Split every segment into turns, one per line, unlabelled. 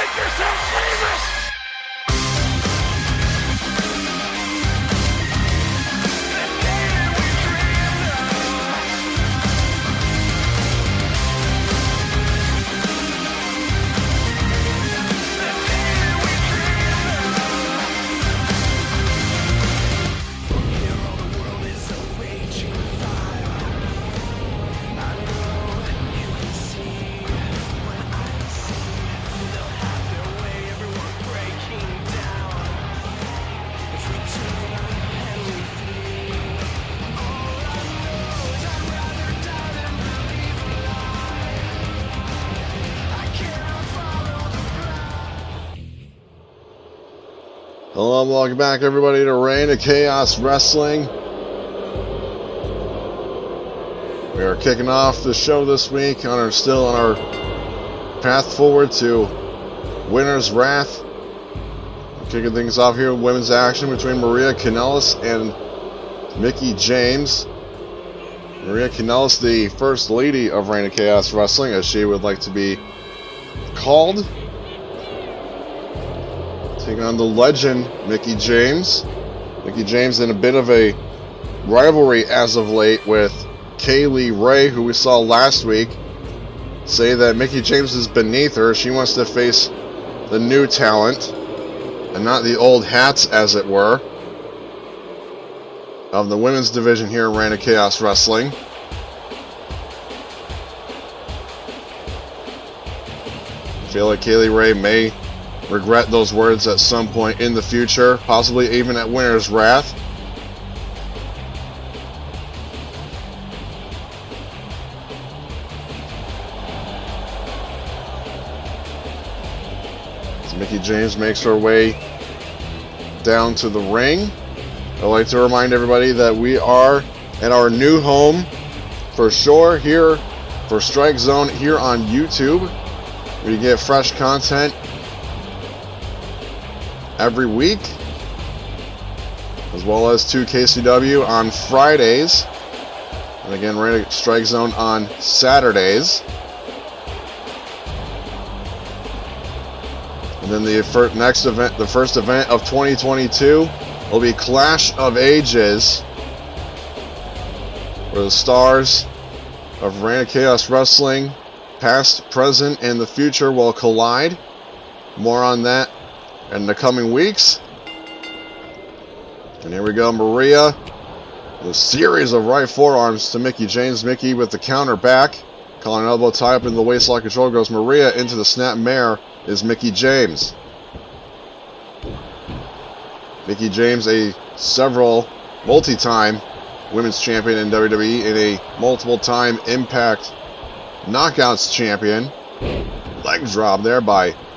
make yourself famous!
Hello and welcome back everybody to Reign of Chaos Wrestling. We are kicking off the show this week still on our path forward to Winter's Wrath. Kicking things off here with women's action between Maria Kanellis and Mickie James. Maria Kanellis, the first lady of Reign of Chaos Wrestling, as she would like to be called. Taking on the legend, Mickie James. Mickie James in a bit of a rivalry as of late with Kaylee Ray, who we saw last week, say that Mickie James is beneath her. She wants to face the new talent, and not the old hats, as it were, of the women's division here in Reign of Chaos Wrestling. I feel like Kaylee Ray may regret those words at some point in the future, possibly even at Winter's Wrath. As Mickie James makes her way down to the ring, I'd like to remind everybody that we are at our new home for sure here for StrikeZone here on YouTube. We get fresh content every week, as well as to KCW on Fridays, and again Reign of StrikeZone on Saturdays. And then the next event, the first event of 2022, will be Clash of Ages, where the stars of Reign of Chaos Wrestling, past, present, and the future, will collide. More on that in the coming weeks. And here we go, Maria with a series of right forearms to Mickie James. Mickie with the counter back, calling an elbow tie up in the waistlock control, goes Maria into the snap mare is Mickie James. Mickie James, a multi-time women's champion in WWE and a multiple-time Impact Knockouts champion.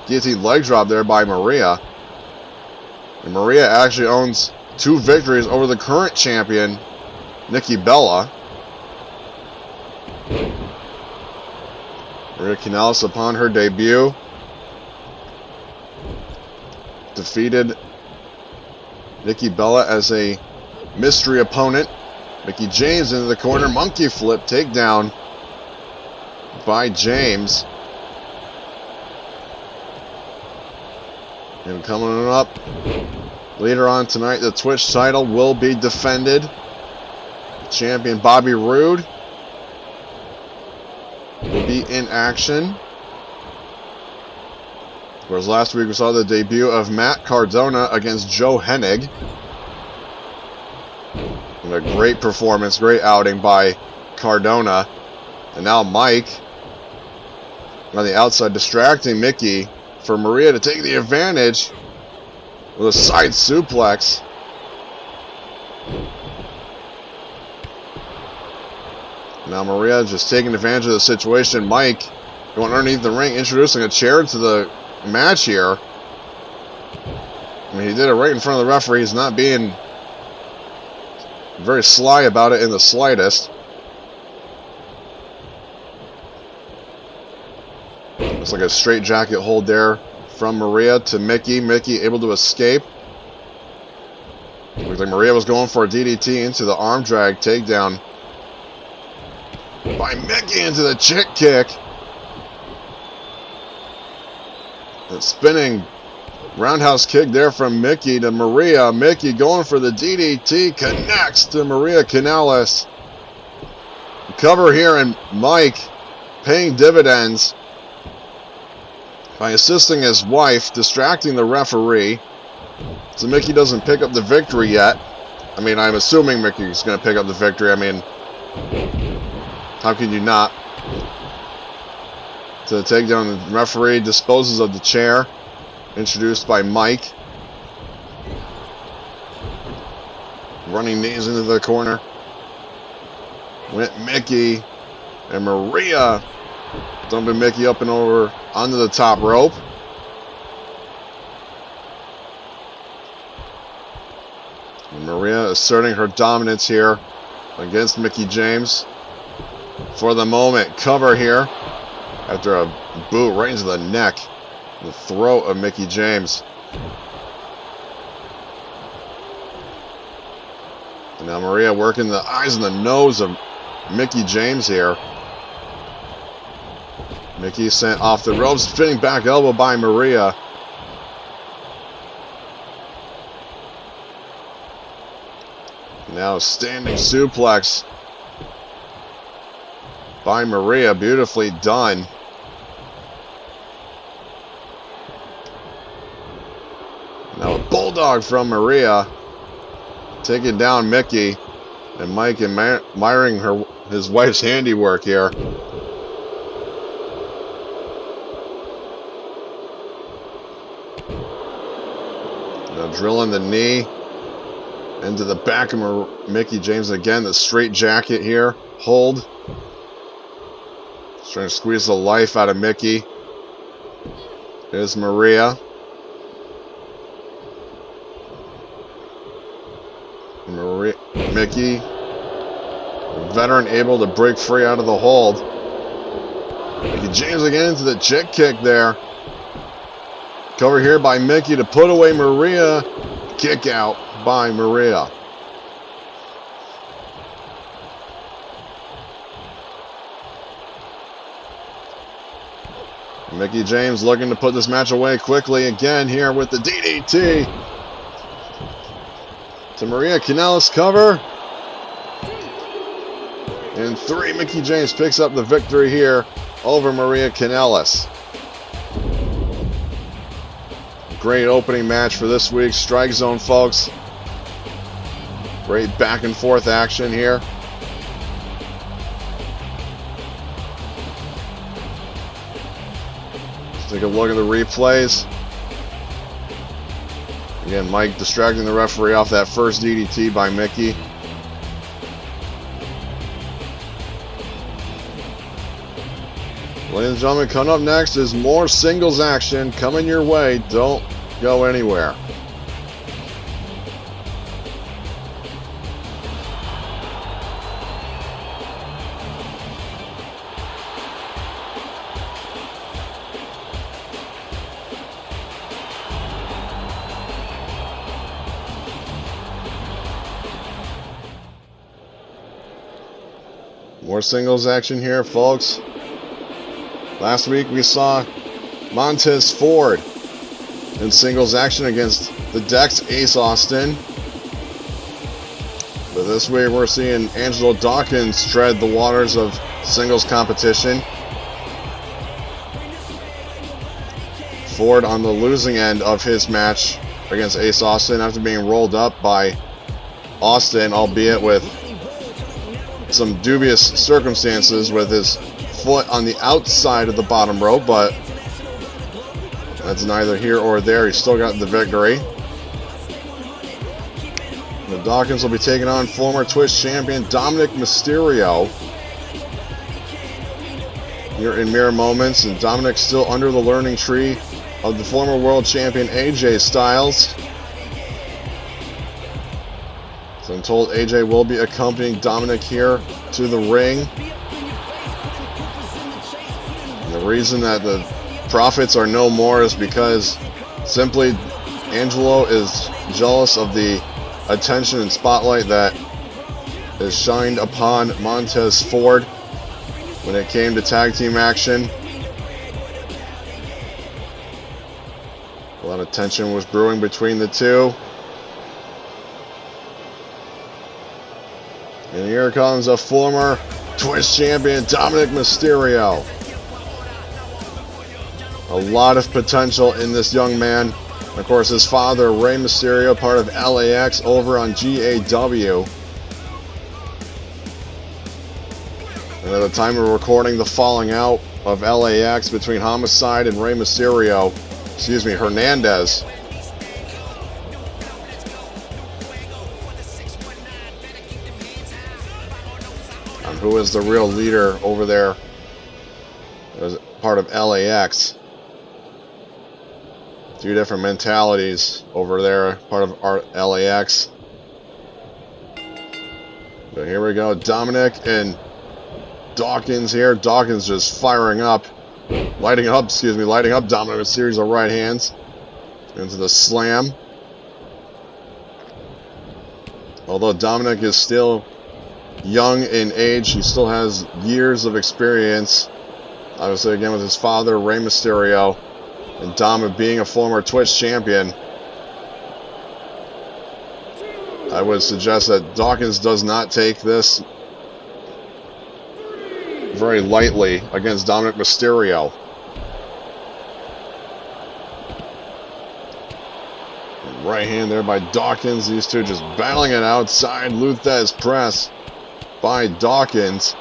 Guillotine leg drop there by Maria. And Maria actually owns 2 victories over the current champion, Nikki Bella. Maria Kanellis, upon her debut, defeated Nikki Bella as a mystery opponent. Mickie James into the corner, monkey flip takedown by James. And coming up later on tonight, the Twitch title will be defended. Champion Bobby Roode will be in action. Whereas last week we saw the debut of Matt Cardona against Joe Hennig. And a great performance, great outing by Cardona. And now Mike on the outside distracting Mickie for Maria to take the advantage with a side suplex. Now Maria just taking advantage of the situation. Mike going underneath the ring, introducing a chair to the match here. I mean, he did it right in front of the referee. He's not being very sly about it in the slightest. Looks like a straight jacket hold there from Maria to Mickie. Mickie able to escape. Looks like Maria was going for a DDT into the arm drag takedown by Mickie into the chick kick. spinning roundhouse kick there from Mickie to Maria. Mickie going for the DDT, connects to Maria Kanellis. Cover here, and Mike paying dividends by assisting his wife, distracting the referee. So Mickie doesn't pick up the victory yet. I mean, I'm assuming Mickey's going to pick up the victory. I mean, how can you not? To take down the referee, disposes of the chair, introduced by Mike. Running knees into the corner. Went Mickie, and Maria dumping Mickie up and over onto the top rope. And Maria asserting her dominance here against Mickie James. For the moment, cover here after a boot right into the neck, the throat of Mickie James. And now Maria working the eyes and the nose of Mickie James here. Mickie sent off the ropes, spinning back elbow by Maria. Now standing suplex by Maria, beautifully done. Now a bulldog from Maria, taking down Mickie, and Mike admiring his wife's handiwork here. Now drilling the knee into the back of Mickie James again. The straight jacket here, hold. Just trying to squeeze the life out of Mickie. Here's Maria. Mickie, veteran, able to break free out of the hold. Mickie James again into the jet kick there. Cover here by Mickie to put away Maria. Kick out by Maria. Mickie James looking to put this match away quickly again here with the DDT. To Maria Kanellis, cover. And 3, Mickie James picks up the victory here over Maria Kanellis. Great opening match for this week's StrikeZone, folks. Great back and forth action here. Let's take a look at the replays. Again, Mike distracting the referee off that first DDT by Mickie. Ladies and gentlemen, coming up next is more singles action coming your way. Don't go anywhere. More singles action here, folks. Last week we saw Montez Ford in singles action against the Dex Ace Austin. But this week we're seeing Angelo Dawkins tread the waters of singles competition. Ford on the losing end of his match against Ace Austin after being rolled up by Austin, albeit with some dubious circumstances with his foot on the outside of the bottom rope, but that's neither here or there. He still got the victory. The Dawkins will be taking on former Twitch champion Dominik Mysterio here in mere moments, and Dominik still under the learning tree of the former world champion AJ Styles. So I'm told AJ will be accompanying Dominik here to the ring. And the reason that the profits are no more is because simply Angelo is jealous of the attention and spotlight that is shined upon Montez Ford when it came to tag team action. A lot of tension was brewing between the two. And here comes a former Twitch champion, Dominik Mysterio. A lot of potential in this young man. Of course, his father, Rey Mysterio, part of LAX over on GAW. And at the time of recording, the falling out of LAX between Homicide and Rey Mysterio, excuse me, Hernandez. On who is the real leader over there as part of LAX. Two different mentalities over there, part of our LAX. But here we go, Dominik and Dawkins here. Dawkins just firing up, lighting up Dominik with a series of right hands into the slam. Although Dominik is still young in age, he still has years of experience. Obviously, again, with his father, Rey Mysterio, and Dom being a former Twitch champion. I would suggest that Dawkins does not take this very lightly against Dominik Mysterio. Right hand there by Dawkins. These two just battling it outside. Luthez press by Dawkins.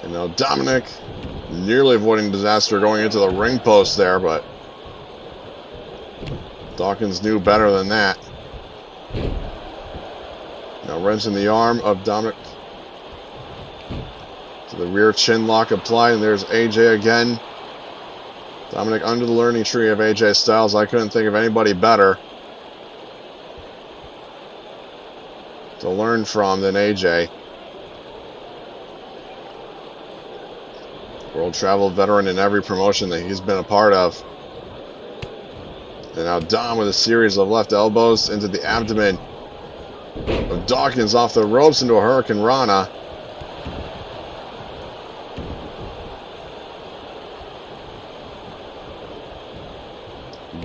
And now Dominik nearly avoiding disaster going into the ring post there, but Dawkins knew better than that. Now wrenching the arm of Dominik to the rear chin lock applied, and there's AJ again. Dominik under the learning tree of AJ Styles. I couldn't think of anybody better to learn from than AJ. World travel veteran in every promotion that he's been a part of. And now Dom with a series of left elbows into the abdomen of Dawkins, off the ropes into a Hurricane Rana.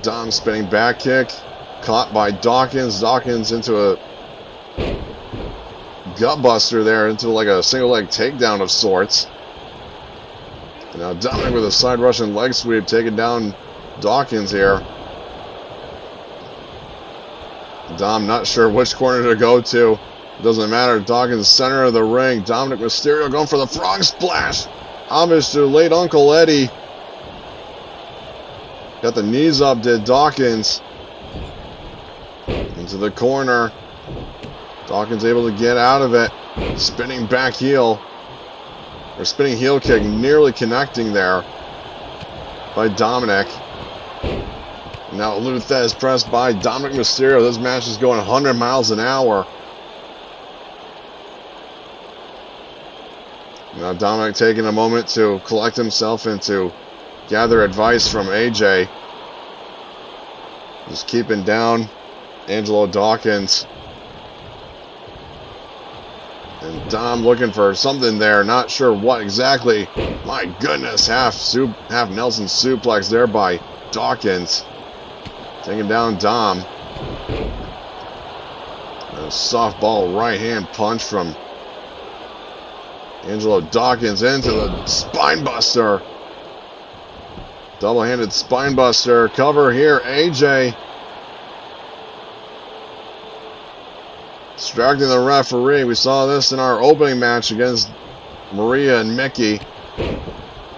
Dom spinning back kick, caught by Dawkins. Dawkins into a gutbuster there, into like a single leg takedown of sorts. And now Dominik with a side Russian leg sweep, taking down Dawkins here. Dom not sure which corner to go to. It doesn't matter. Dawkins center of the ring. Dominik Mysterio going for the frog splash. Homage to late Uncle Eddie. Got the knees up, did Dawkins. Into the corner. Dawkins able to get out of it. Spinning back heel. Or spinning heel kick, nearly connecting there by Dominik. Now Luthez pressed by Dominik Mysterio. This match is going 100 miles an hour. Now Dominik taking a moment to collect himself and to gather advice from AJ. Just keeping down Angelo Dawkins. And Dom looking for something there, not sure what exactly. My goodness, half Nelson suplex there by Dawkins. Taking down Dom. And a softball right hand punch from Angelo Dawkins into the spine buster. Double-handed spine buster. Cover here, AJ. Distracting the referee. We saw this in our opening match against Maria and Mickie.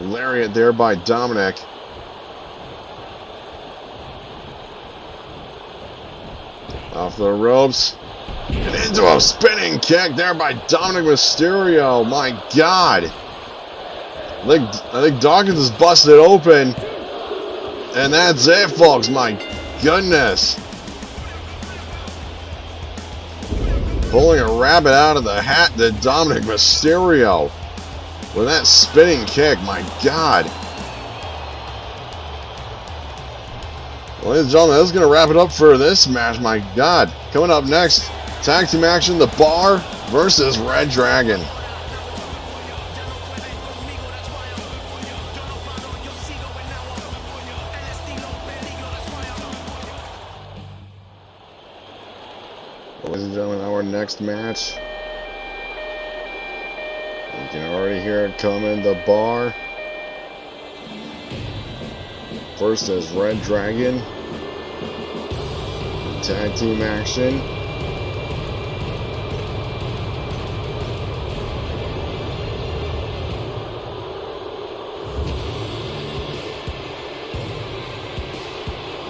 Lariat there by Dominik. Off the ropes. And into a spinning kick there by Dominik Mysterio. My God. I think Dawkins is busted open. And that's it, folks. My goodness. Pulling a rabbit out of the hat to Dominik Mysterio with that spinning kick. My God. Well, ladies and gentlemen, that's going to wrap it up for this match. My God. Coming up next, tag team action, The Bar versus Red Dragon. next match. You can already hear it coming, the bar. First is Red Dragon. Tag team action.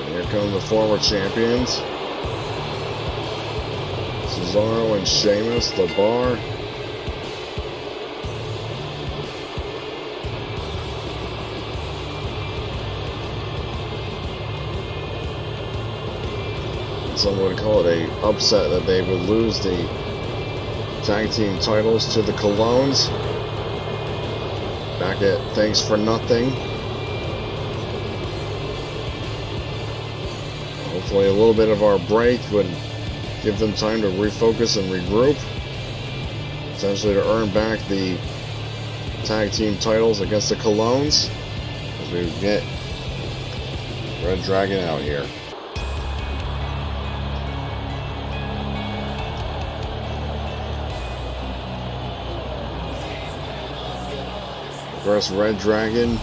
And here come the former champions. Cesaro and Sheamus, the bar. Some would call it a upset that they would lose the tag team titles to the Colognes. Back at Thanks for Nothing. Hopefully a little bit of our break would give them time to refocus and regroup. Essentially to earn back the tag team titles against the Colognes as we get Red Dragon out here. Of course, Red Dragon,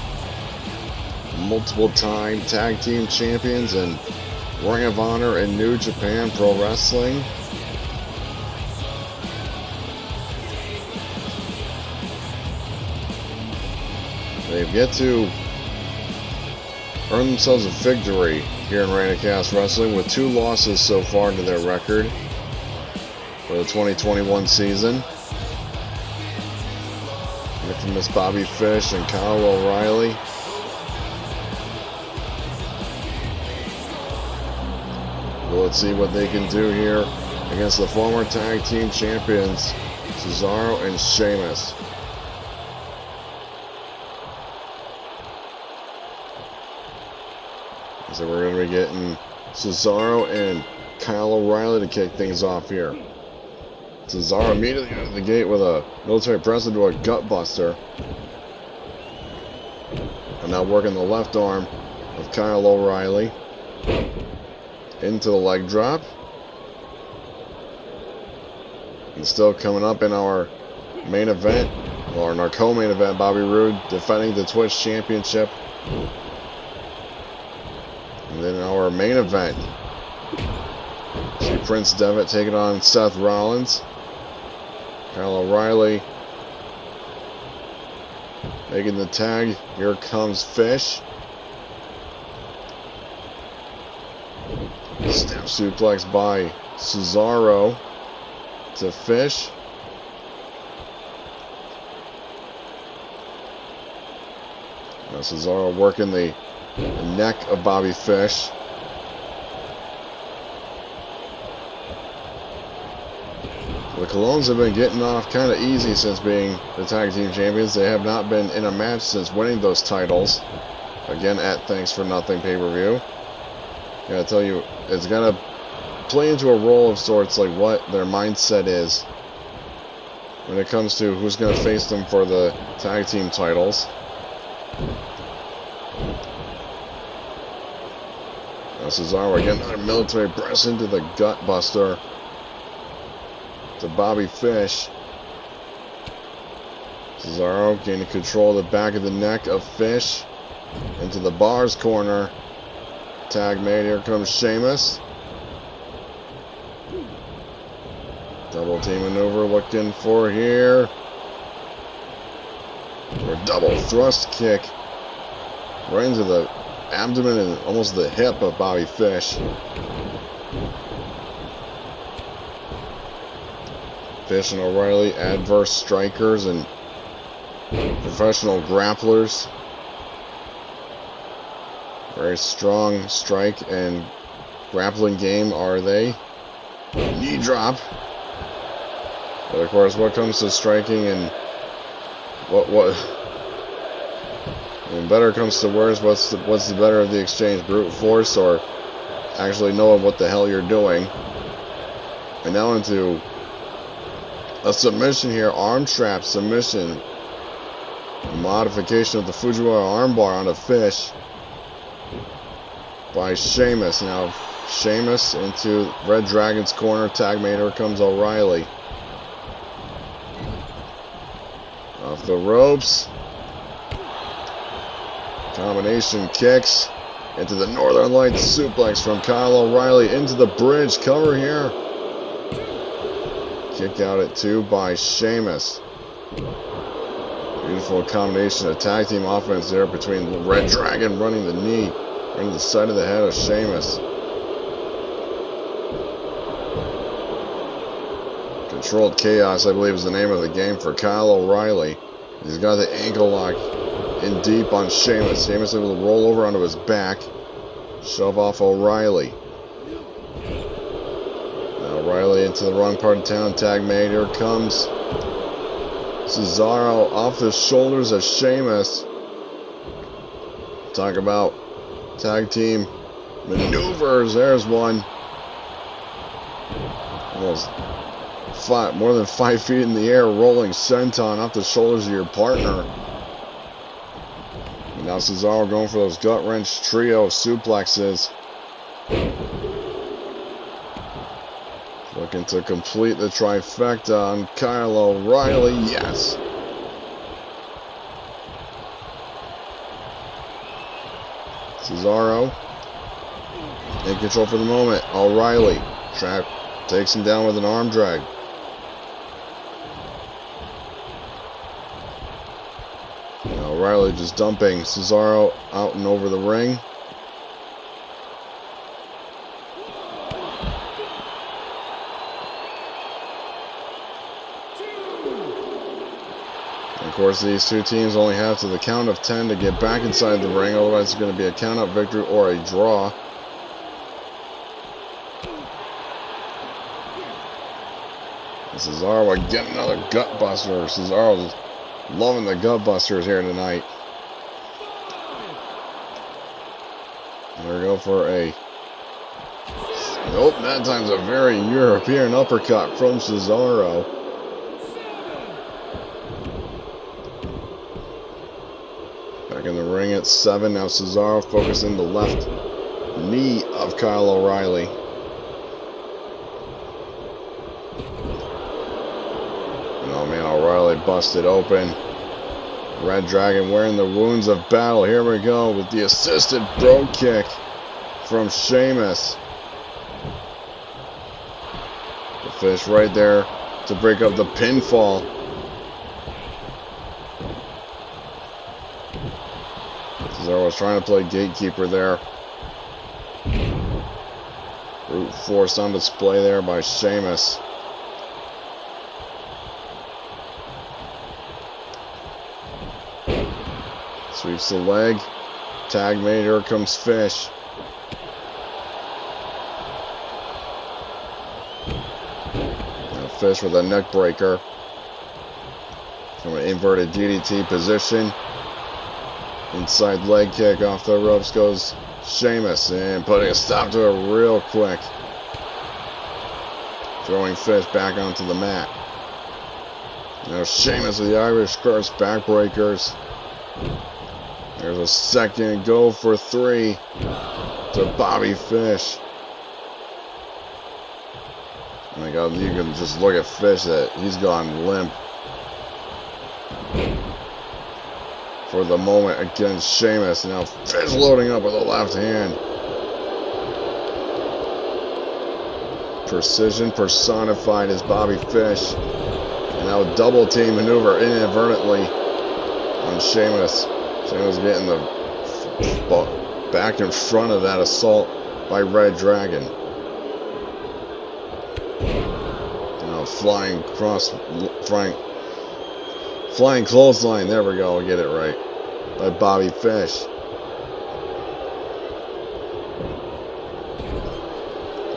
multiple time tag team champions in Ring of Honor and New Japan Pro Wrestling. They've yet to earn themselves a victory here in GAW Wrestling with 2 losses so far to their record for the 2021 season. Infamous Bobby Fish and Kyle O'Reilly. Well, let's see what they can do here against the former tag team champions, Cesaro and Sheamus. So we're going to be getting Cesaro and Kyle O'Reilly to kick things off here. Cesaro immediately out of the gate with a military press into a gut buster. And now working the left arm of Kyle O'Reilly into the leg drop. And still coming up in our main event, or in our co-main event, Bobby Roode defending the Twitch Championship. And then our main event, see Prince Devitt taking on Seth Rollins. Kyle O'Reilly making the tag. Here comes Fish. Step suplex by Cesaro to Fish. Now Cesaro working the neck of Bobby Fish. The Colognes have been getting off kind of easy since being the tag team champions. They have not been in a match since winning those titles. Again, at Thanks for Nothing pay-per-view. Gotta tell you, it's gotta play into a role of sorts, like what their mindset is when it comes to who's gonna face them for the tag team titles. Now Cesaro again, another military press into the gut buster to Bobby Fish. Cesaro gaining control of the back of the neck of Fish into the bars corner. Tag made. Here comes Sheamus. Double team maneuver looking for here. For a double thrust kick right into the abdomen and almost the hip of Bobby Fish. Fish and O'Reilly, adverse strikers and professional grapplers. Very strong strike and grappling game are they. Knee drop. But of course, what comes to striking and when better comes to worse, what's the better of the exchange? Brute force or actually knowing what the hell you're doing? And now into a submission here, arm trap submission. Modification of the Fujiwara armbar on a Fish by Sheamus. Now Sheamus into Red Dragon's corner. Tag mate. Here comes O'Reilly. Off the ropes. Combination kicks into the Northern Lights suplex from Kyle O'Reilly into the bridge. Cover here. Kick out at 2 by Sheamus. Beautiful combination of tag team offense there between the Red Dragon running the knee into the side of the head of Sheamus. Controlled Chaos, I believe, is the name of the game for Kyle O'Reilly. He's got the ankle lock in deep on Sheamus. Sheamus able to roll over onto his back. Shove off O'Reilly. Now O'Reilly into the wrong part of town. Tag mate. Here comes Cesaro off the shoulders of Sheamus. Talk about tag team maneuvers. There's one. Almost more than 5 feet in the air, rolling senton off the shoulders of your partner. And now Cesaro going for those gut wrench trio suplexes. Looking to complete the trifecta on Kyle O'Reilly. Yes. Cesaro in control for the moment. O'Reilly takes him down with an arm drag. And O'Reilly just dumping Cesaro out and over the ring. Of course, these two teams only have to the count of 10 to get back inside the ring. Otherwise, it's going to be a count-out victory or a draw. And Cesaro again, another gut buster. Cesaro's loving the gut busters here tonight. There we go for a... Nope, that time's a very European uppercut from Cesaro. Back in the ring at 7. Now Cesaro focusing the left knee of Kyle O'Reilly. And oh man, O'Reilly busted open. Red Dragon wearing the wounds of battle. Here we go with the assisted brogue kick from Sheamus. The fish right there to break up the pinfall. Cesaro was trying to play gatekeeper there. Brute force on display there by Sheamus. Sweeps the leg. Tag mate. Here comes Fish. Now Fish with a neck breaker from an inverted DDT position. Inside leg kick off the ropes goes Sheamus, and putting a stop to it real quick. Throwing Fish back onto the mat. Now Sheamus with the Irish Curse backbreakers. There's a second go for 3 to Bobby Fish. Oh my God, you can just look at Fish that he's gone limp for the moment against Sheamus. Now Fish loading up with the left hand. Precision personified as Bobby Fish. And now double team maneuver inadvertently on Sheamus. Sheamus getting the back in front of that assault by Red Dragon. Now flying clothesline. There we go. I'll get it right. By Bobby Fish.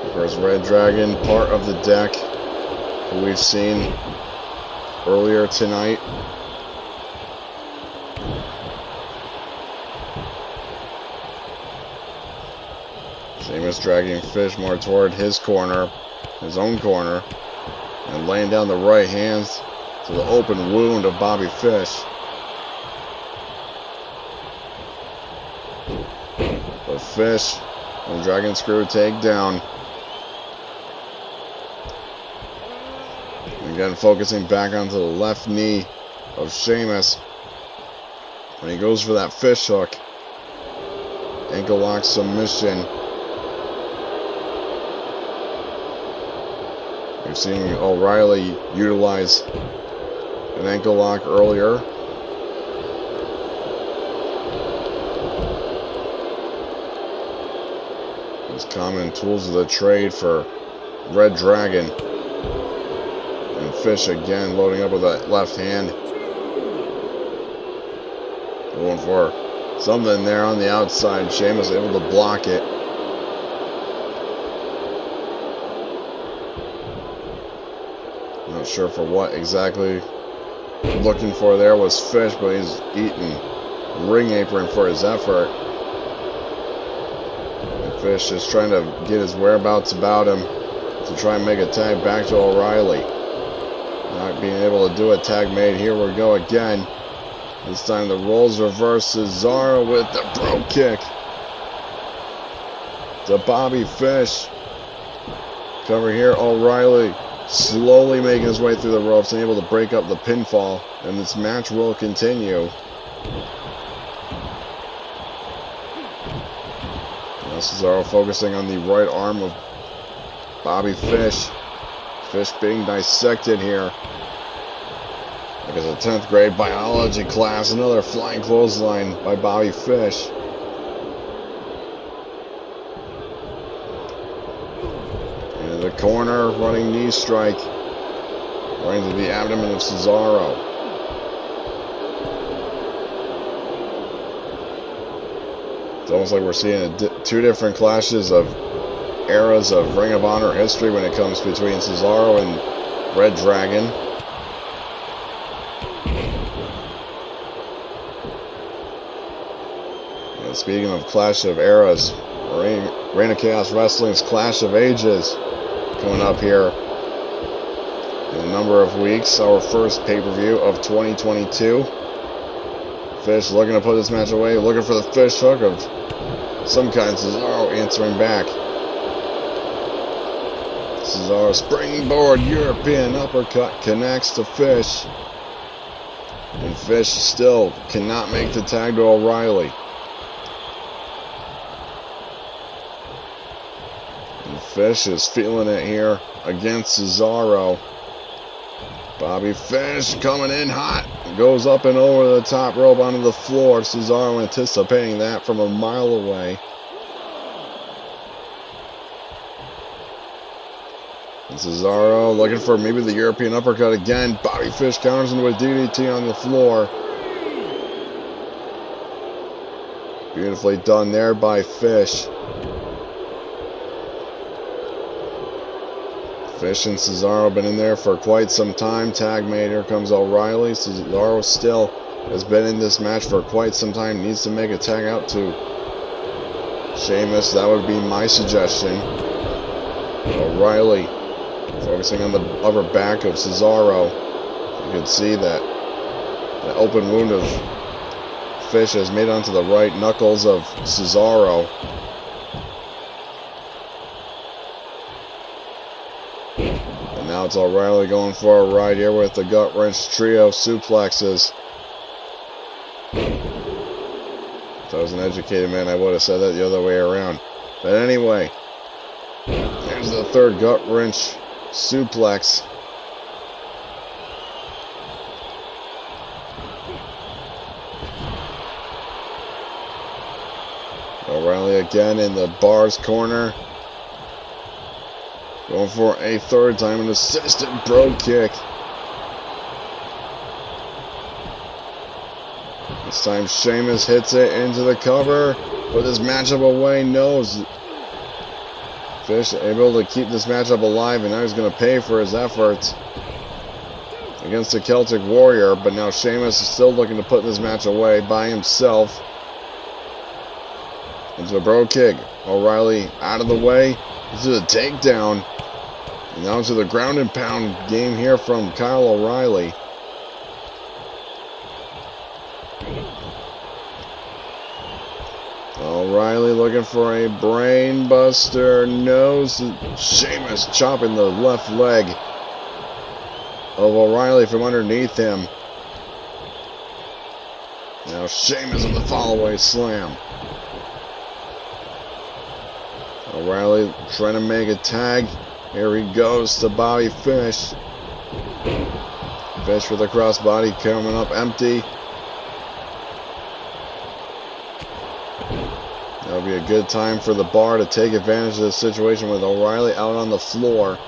Of course, Red Dragon, part of the deck who we've seen earlier tonight. Sheamus dragging Fish more toward his corner, his own corner, and laying down the right hands to the open wound of Bobby Fish. But Fish And Dragon Screw takedown. Again, focusing back onto the left knee of Sheamus. When he goes for that fish hook. Ankle lock submission. We've seen O'Reilly utilize an ankle lock earlier. These common tools of the trade for Red Dragon. And Fish again loading up with that left hand. Going for something there on the outside. Sheamus able to block it. Not sure for what exactly looking for there was Fish, but he's eating ring apron for his effort. And Fish is trying to get his whereabouts about him to try and make a tag back to O'Reilly. Not being able to do a tag made. Here we go again. This time the roles reverse. Cesaro with the bro kick to Bobby Fish. Cover here, O'Reilly slowly making his way through the ropes and able to break up the pinfall. And this match will continue. Now Cesaro focusing on the right arm of Bobby Fish. Fish being dissected here. Like it's a 10th grade biology class. Another flying clothesline by Bobby Fish. In the corner, running knee strike. Right into the abdomen of Cesaro. It's almost like we're seeing two different clashes of eras of Ring of Honor history when it comes between Cesaro and Red Dragon. And speaking of Clash of Eras, Reign of Chaos Wrestling's Clash of Ages coming up here in a number of weeks. Our first pay-per-view of 2022. Fish looking to put this match away, looking for the fish hook of some kind. Cesaro answering back. Cesaro springboard European uppercut connects to Fish. And Fish still cannot make the tag to O'Reilly. And Fish is feeling it here against Cesaro. Bobby Fish coming in hot. Goes up and over the top rope onto the floor. Cesaro anticipating that from a mile away. And Cesaro looking for maybe the European uppercut again. Bobby Fish counters into a DDT on the floor. Beautifully done there by Fish. Fish and Cesaro have been in there for quite some time. Tag made. Here comes O'Reilly. Cesaro still has been in this match for quite some time. Needs to make a tag out to Sheamus. That would be my suggestion. O'Reilly focusing on the upper back of Cesaro. You can see that the open wound of Fish has made onto the right knuckles of Cesaro. And now it's O'Reilly going for a ride here with the gut wrench trio suplexes. If I was an educated man, I would have said that the other way around. But anyway, here's the third gut wrench suplex. O'Reilly again in the bar's corner. Going for a third time, an assisted bro kick. This time Sheamus hits it into the cover. Put this matchup away. Knows Fish able to keep this matchup alive, and now he's going to pay for his efforts against the Celtic Warrior. But now Sheamus is still looking to put this match away by himself. Into a bro kick. O'Reilly out of the way. Into the takedown. And now to the ground and pound game here from Kyle O'Reilly. O'Reilly looking for a brain buster. Nose. Sheamus chopping the left leg of O'Reilly from underneath him. Now Sheamus in the follow-away slam. O'Reilly trying to make a tag. Here he goes to Bobby Fish. Fish with a crossbody coming up empty. That'll be a good time for the Bar to take advantage of the situation with O'Reilly out on the floor.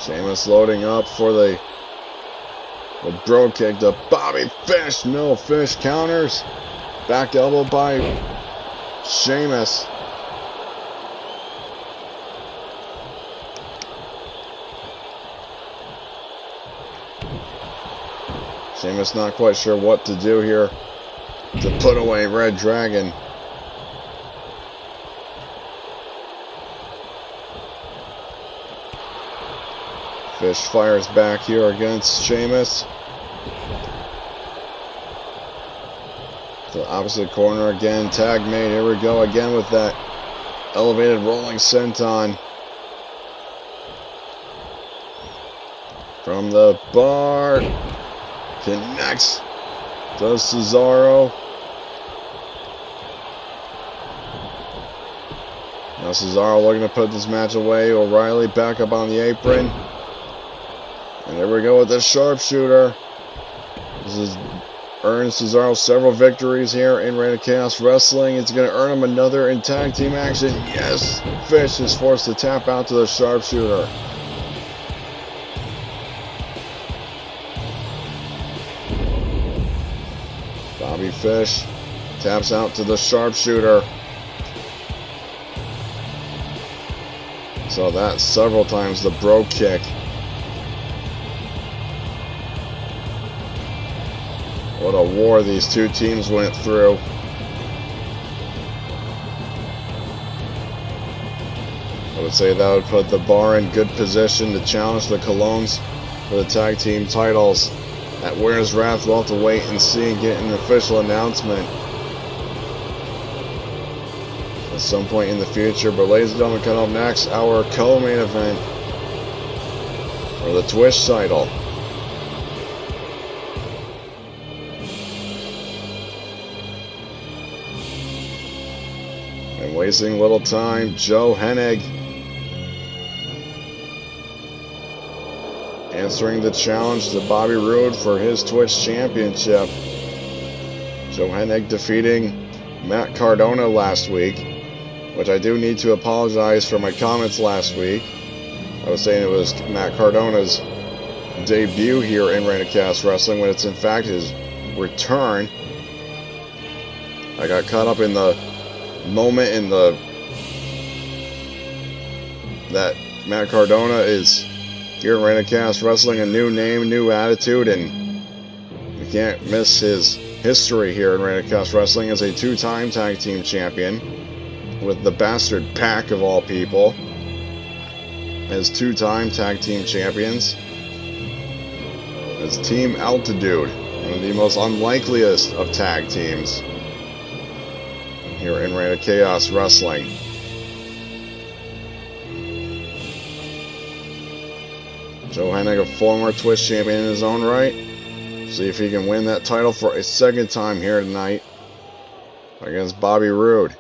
Sheamus loading up for the bro kick to Bobby Fish. No, Fish counters. Back elbow by Sheamus. Sheamus not quite sure what to do here to put away Red Dragon. Fish fires back here against Sheamus. The opposite corner again. Tag made. Here we go again with that elevated rolling senton. From the Bar. Connects. Does Cesaro. Now Cesaro looking to put this match away. O'Reilly back up on the apron. And there we go with the sharpshooter. This has earned Cesaro several victories here in Reign of Chaos Wrestling. It's going to earn him another in tag team action. Yes, Fish is forced to tap out to the sharpshooter. Bobby Fish taps out to the sharpshooter. Saw that several times, the bro kick. What a war these two teams went through. I would say that would put the Bar in good position to challenge the Colognes for the tag team titles. At Winners Wrath, we'll have to wait and see and get an official announcement at some point in the future. But ladies and gentlemen, coming up next, our co-main event for the Twitch title. And wasting little time, Joe Hennig answering the challenge to Bobby Roode for his Twitch championship. Joe Hennig defeating Matt Cardona last week, which I do need to apologize for my comments last week. I was saying it was Matt Cardona's debut here in Reign of Chaos Wrestling when it's in fact his return. I got caught up in the moment in that Matt Cardona is here in Reign of Chaos Wrestling, a new name, new attitude, and you can't miss his history here in Reign of Chaos Wrestling as a two-time tag team champion with the Bastard Pack of all people as two-time tag team champions. As Team Altitude, one of the most unlikeliest of tag teams here in Reign of Chaos Wrestling. Joe Hennig, a former Twitch champion in his own right. See if he can win that title for a second time here tonight against Bobby Roode.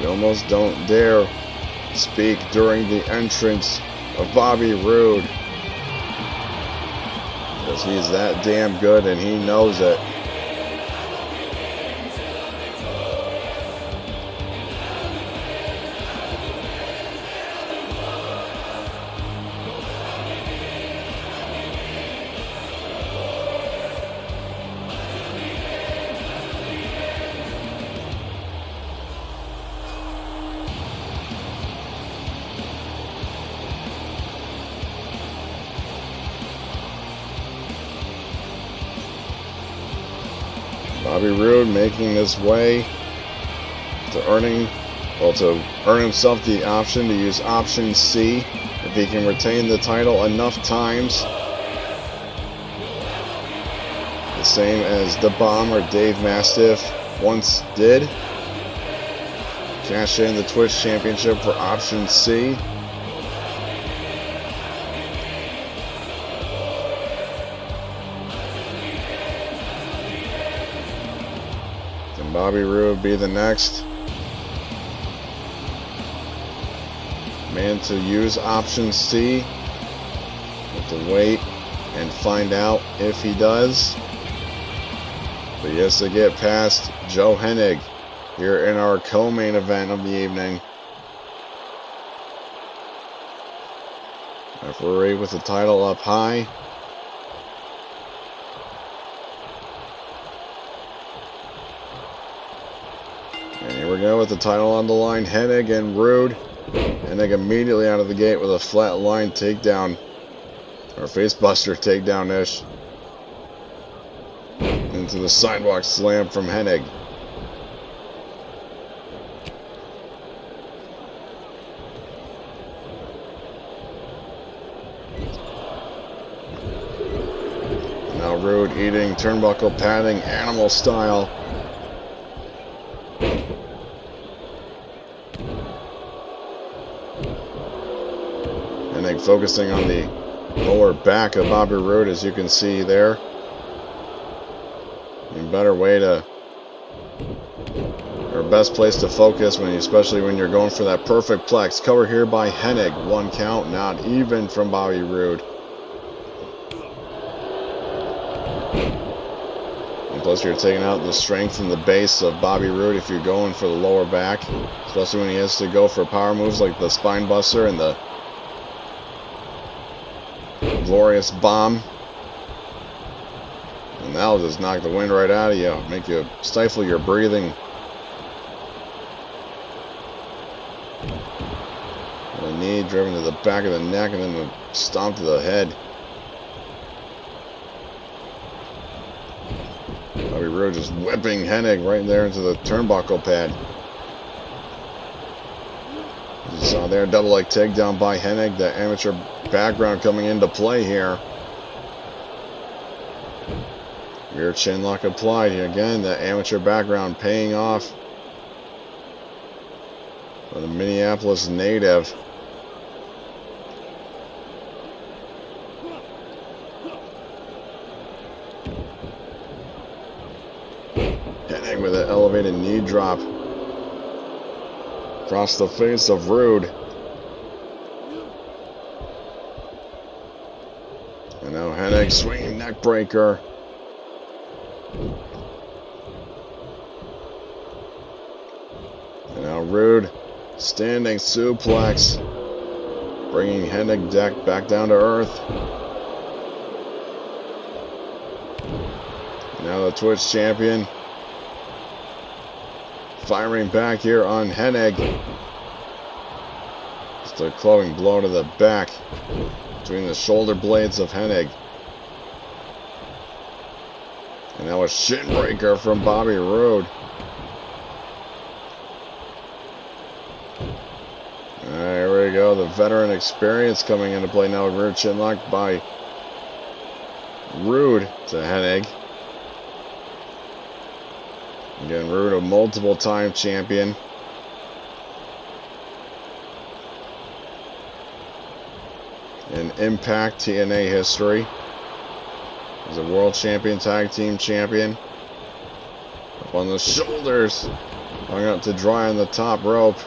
You almost don't dare speak during the entrance of Bobby Roode, because he's that damn good and he knows it. Bobby Roode making his way to earn himself the option to use option C if he can retain the title enough times. The same as the Bomb or Dave Mastiff once did. Cash in the Twitch Championship for option C. Can Bobby Roode be the next man to use option C? We have to wait and find out if he does. But he has to get past Joe Hennig here in our co-main event of the evening. Referee with the title up high. And here we go with the title on the line. Hennig and Roode. Hennig immediately out of the gate with a flat line takedown. Or facebuster takedown-ish. Into the sidewalk slam from Hennig. Now Roode eating turnbuckle padding animal style. Hennig focusing on the lower back of Bobby Roode, as you can see there. Better way to, or best place to focus especially when you're going for that perfect plex. Cover here by Hennig. 1 count, not even from Bobby Roode. And plus you're taking out the strength and the base of Bobby Roode if you're going for the lower back, especially when he has to go for power moves like the spine buster and the glorious bomb. And that'll just knock the wind right out of you, make you stifle your breathing. The knee driven to the back of the neck and then the stomp to the head. Bobby Roode just whipping Hennig right there into the turnbuckle pad. As you saw there, double leg takedown by Hennig. The amateur background coming into play here. Rear chin lock applied here again. The amateur background paying off for the Minneapolis native. Hennig with an elevated knee drop across the face of Roode. And now Hennig swinging neck breaker. And now Roode standing suplex, bringing Hennig back down to earth. And now the Twitch champion firing back here on Hennig. Just a clubbing blow to the back between the shoulder blades of Hennig. And now a shin breaker from Bobby Roode. There we go. The veteran experience coming into play now. Rear chin lock by Roode to Hennig. Again, Roode, a multiple-time champion. In Impact TNA history. He's a world champion, tag team champion. Up on the shoulders. Hung up to dry on the top rope.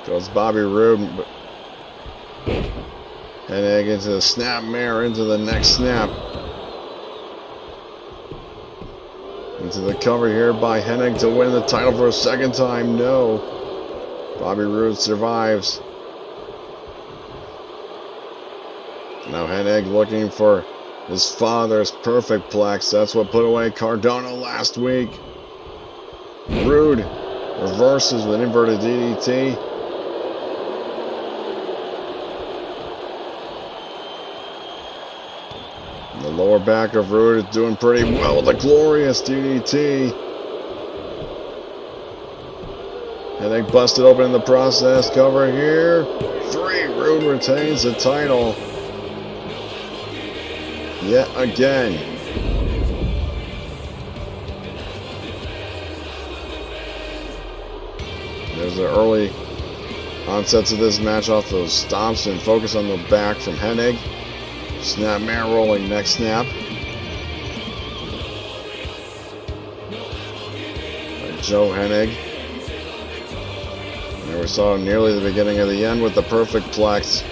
Goes Bobby Roode. Hennig into the snap mare, into the next snap. Into the cover here by Hennig to win the title for a second time. No. Bobby Roode survives. Now Hennig looking for his father's perfect plex. That's what put away Cardona last week. Roode reverses with an inverted DDT. The lower back of Roode is doing pretty well with a glorious DDT. Hennig busted open in the process. Cover here. 3. Roode retains the title. Yet again. There's the early onsets of this match off those stomps and focus on the back from Hennig. Snap man rolling neck snap. By Joe Hennig. There we saw nearly the beginning of the end with the perfect plex.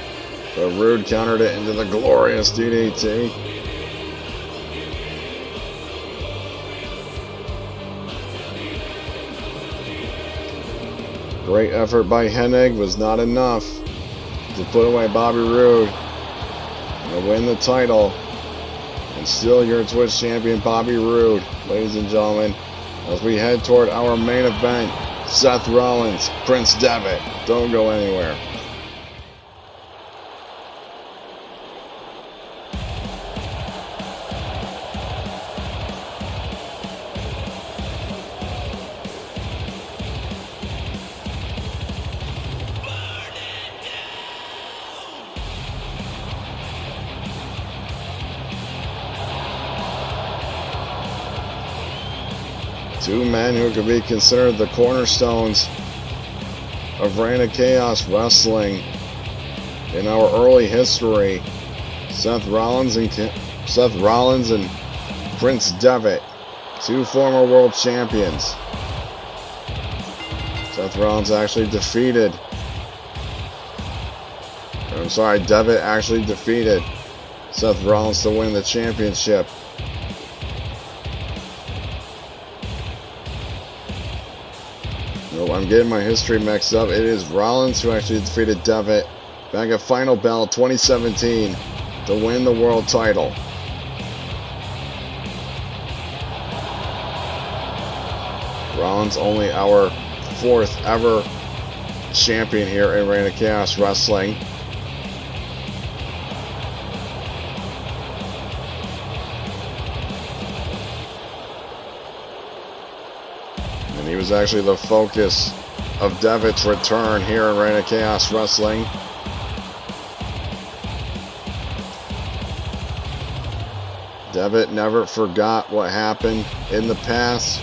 But Roode countered it into the glorious DDT. Great effort by Hennig was not enough to put away Bobby Roode and win the title. And still your Twitch champion Bobby Roode, ladies and gentlemen, as we head toward our main event. Seth Rollins, Prince Devitt. Don't go anywhere. Two men who could be considered the cornerstones of Reign of Chaos Wrestling in our early history. Seth Rollins and Prince Devitt, two former world champions. Seth Rollins actually defeated. Devitt actually defeated Seth Rollins to win the championship. I'm getting my history mixed up. It is Rollins who actually defeated Devitt back at Final Bell 2017 to win the world title. Rollins only our 4th ever champion here in Reign of Chaos Wrestling. He was actually the focus of Devitt's return here in Reign of Chaos Wrestling. Devitt never forgot what happened in the past.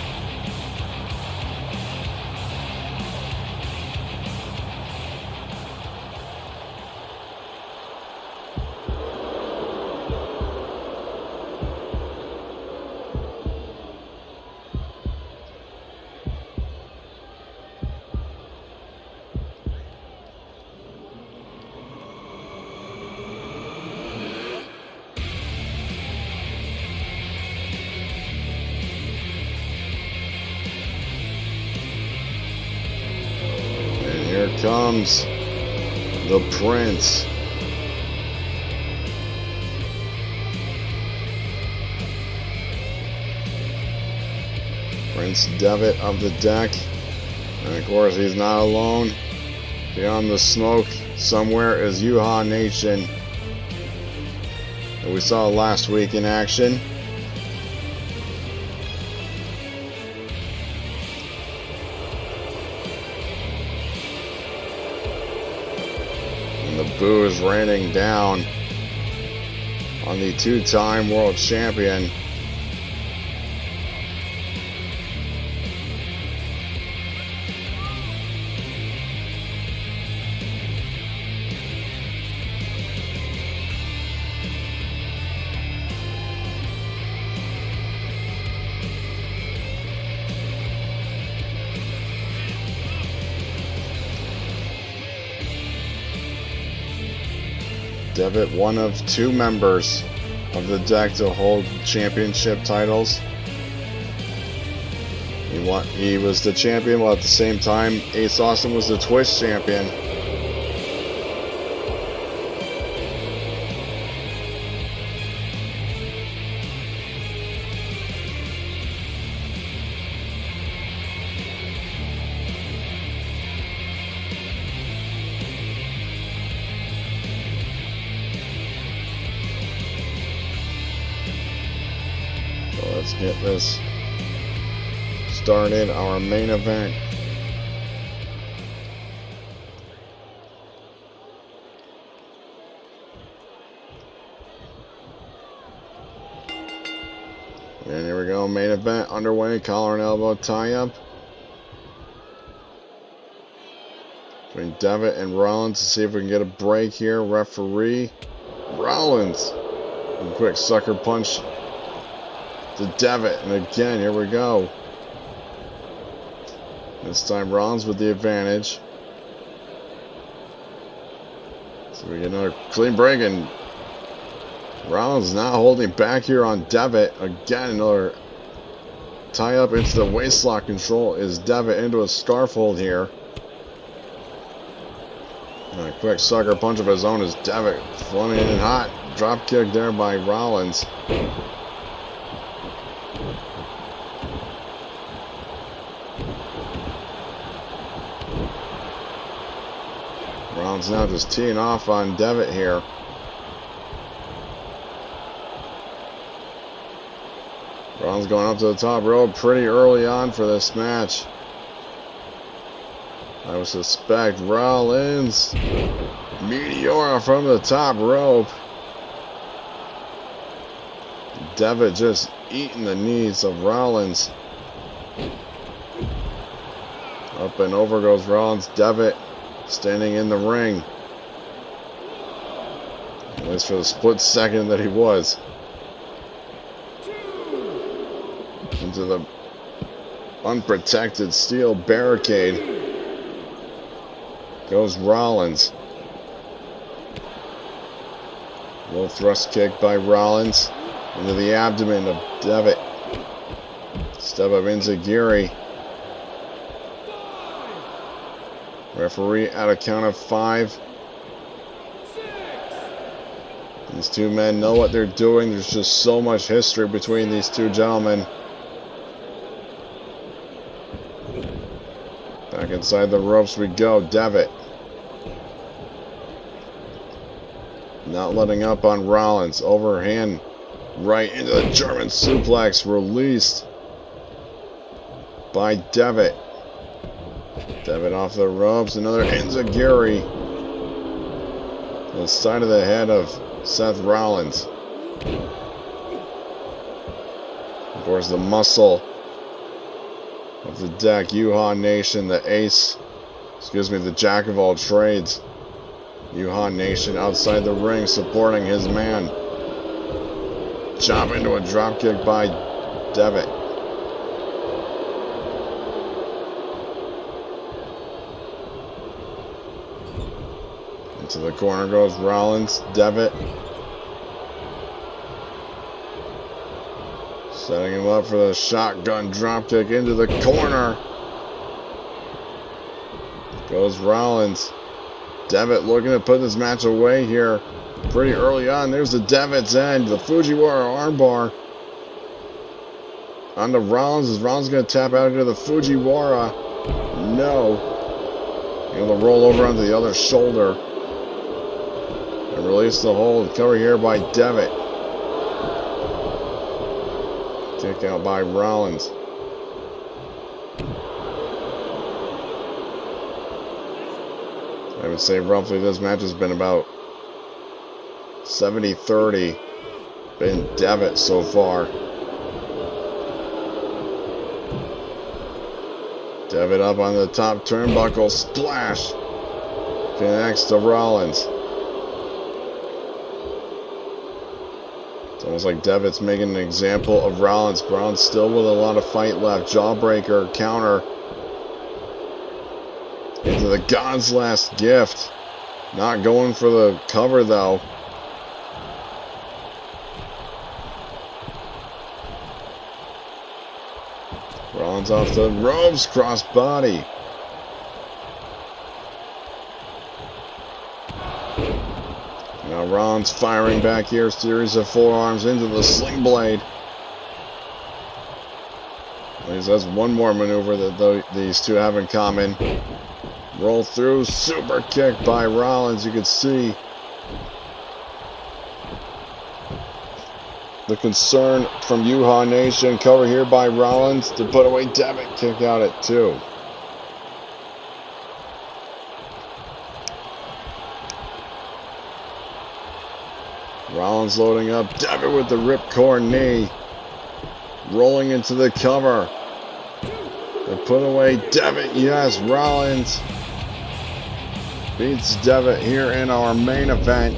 Comes the Prince. Prince Devitt of the deck. And of course he's not alone. Beyond the smoke somewhere is GAW Nation that we saw last week in action. The boo is raining down on the 2-time world champion. Devitt, one of 2 members of the deck to hold championship titles. He was the champion, while at the same time Ace Austin was the Twitch champion. let's get this started. Our main event. And here we go, main event underway, collar and elbow tie-up between Devitt and Rollins to see if we can get a break here. Referee, Rollins, a quick sucker punch to Devitt, and again, here we go. This time Rollins with the advantage. So we get another clean break, and Rollins not holding back here on Devitt. Again, another tie up into the waistlock control is Devitt into a scarf hold here. And a quick sucker punch of his own is Devitt floating in hot. Drop kick there by Rollins. Rollins now just teeing off on Devitt here. Rollins going up to the top rope pretty early on for this match. I would suspect Rollins. Meteora from the top rope. Devitt just eating the knees of Rollins. Up and over goes Rollins. Devitt standing in the ring. At least for the split second that he was. Into the unprotected steel barricade goes Rollins. Low thrust kick by Rollins into the abdomen of Devitt. Step up enziguri. Referee at a count of 5. These two men know what they're doing. There's just so much history between these two gentlemen. Back inside the ropes we go. Devitt not letting up on Rollins. Overhand right into the German suplex. Released by Devitt. Devitt off the ropes. Another enziguri to the side of the head of Seth Rollins. Of course, the muscle of the deck, GAW Nation, the ace, the jack of all trades. GAW Nation outside the ring supporting his man. Chop into a dropkick by Devitt. Into the corner goes Rollins. Devitt setting him up for the shotgun dropkick into the corner. Goes Rollins. Devitt looking to put this match away here pretty early on. There's the Devitt's end. The Fujiwara armbar onto Rollins. Is Rollins going to tap out into the Fujiwara? No. Able to roll over onto the other shoulder and release the hold. Cover here by Devitt. Kick out by Rollins. I would say roughly this match has been about 70-30. Been Devitt so far. Devitt up on the top turnbuckle. Splash. Connects to Rollins. It's almost like Devitt's making an example of Rollins. Rollins still with a lot of fight left. Jawbreaker, counter. Into the God's last gift. Not going for the cover though. Rollins off the ropes. Cross body. Now Rollins firing back here. Series of forearms into the sling blade. That's one more maneuver that these two have in common. Roll through. Super kick by Rollins. You can see the concern from Yuha Nation. Cover here by Rollins to put away Devitt. Kick out at 2. Rollins loading up. Devitt with the ripcord knee. Rolling into the cover. To put away Devitt. Yes, Rollins beats Devitt here in our main event.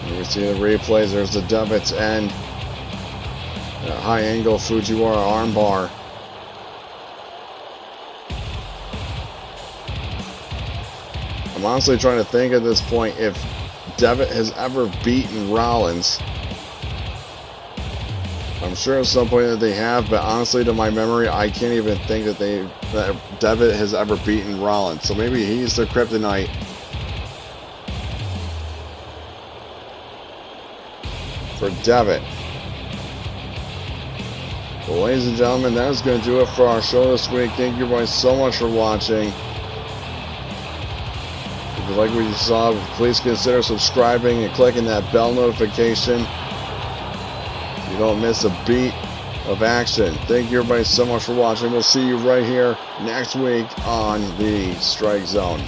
You can see the replays. There's the Devitt's end. That high angle Fujiwara armbar. I'm honestly trying to think at this point if Devitt has ever beaten Rollins. I'm sure at some point that they have, but honestly, to my memory, I can't even think that Devitt has ever beaten Rollins. So maybe he's the kryptonite. For Devitt. Well, ladies and gentlemen, that is going to do it for our show this week. Thank you guys so much for watching. If you like what you saw, please consider subscribing and clicking that bell notification. You don't miss a beat of action. Thank you everybody so much for watching. We'll see you right here next week on the Strike Zone.